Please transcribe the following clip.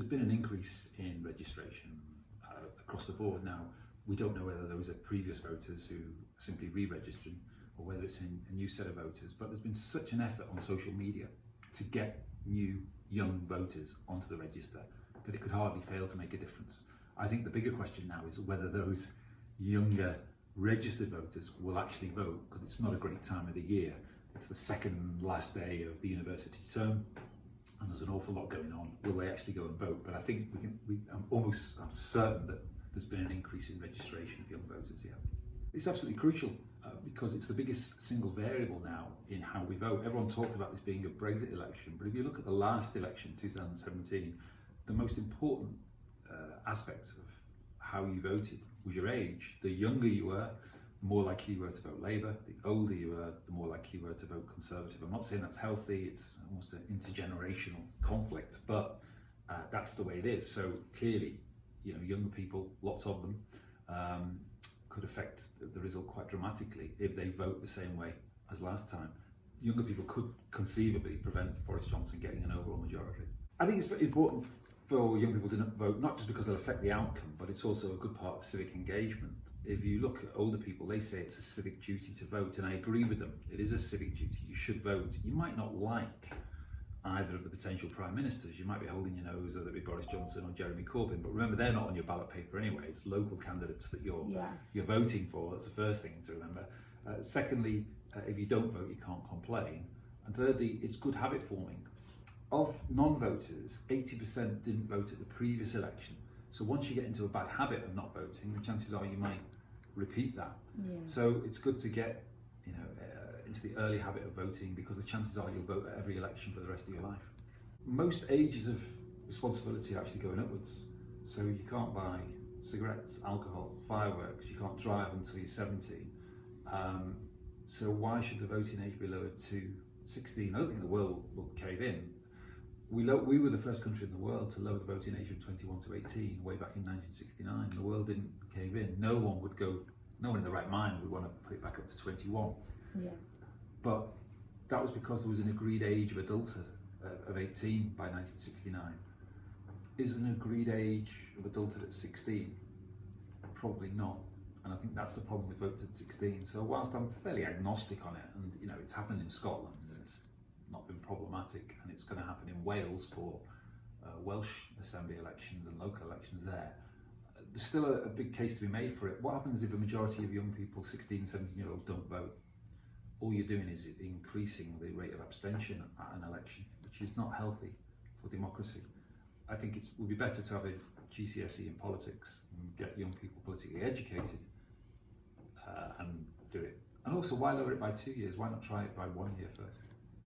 there's been an increase in registration across the board. Now, we don't know whether those are previous voters who simply re-registered or whether it's a new set of voters, but there's been such an effort on social media to get new young voters onto the register that it could hardly fail to make a difference. I think the bigger question now is whether those younger registered voters will actually vote, because it's not a great time of the year. It's the second last day of the university term and there's an awful lot going on. Will they actually go and vote? But I think I'm certain that there's been an increase in registration of young voters. Yeah, it's absolutely crucial because it's the biggest single variable now in how we vote. Everyone talked about this being a Brexit election, but if you look at the last election, 2017, the most important aspects of how you voted was your age. The younger you were, the more likely you were to vote Labour. The older you were, the more likely you were to vote Conservative. I'm not saying that's healthy, it's almost an intergenerational conflict, but that's the way it is. So clearly, you know, younger people, lots of them, could affect the result quite dramatically if they vote the same way as last time. Younger people could conceivably prevent Boris Johnson getting an overall majority. I think it's very important for young people to vote, not just because it'll affect the outcome, but it's also a good part of civic engagement. If you look at older people, they say it's a civic duty to vote, and I agree with them. It is a civic duty. You should vote. You might not like either of the potential prime ministers. You might be holding your nose, whether it be Boris Johnson or Jeremy Corbyn, but remember, they're not on your ballot paper anyway. It's local candidates that you're voting for. That's the first thing to remember. Secondly, if you don't vote, you can't complain. And thirdly, it's good habit forming. Of non-voters, 80% didn't vote at the previous election. So once you get into a bad habit of not voting, the chances are you might repeat that. Yeah. So it's good to get, you know, into the early habit of voting, because the chances are you'll vote at every election for the rest of your life. Most ages of responsibility are actually going upwards. So you can't buy cigarettes, alcohol, fireworks, you can't drive until you're 17. So why should the voting age be lowered to 16? I don't think the world will cave in. We were the first country in the world to lower the voting age from 21 to 18 way back in 1969. The world didn't cave in. No one in the right mind would want to put it back up to 21. Yeah. But that was because there was an agreed age of adulthood of 18 by 1969. Is an agreed age of adulthood at 16? Probably not. And I think that's the problem with voting at 16. So whilst I'm fairly agnostic on it, and you know, it's happened in Scotland, not been problematic, and it's going to happen in Wales for Welsh Assembly elections and local elections there. There's still a big case to be made for it. What happens if a majority of young people, 16, 17-year-olds, don't vote? All you're doing is increasing the rate of abstention at an election, which is not healthy for democracy. I think it would be better to have a GCSE in politics and get young people politically educated and do it. And also, why lower it by 2 years? Why not try it by 1 year first?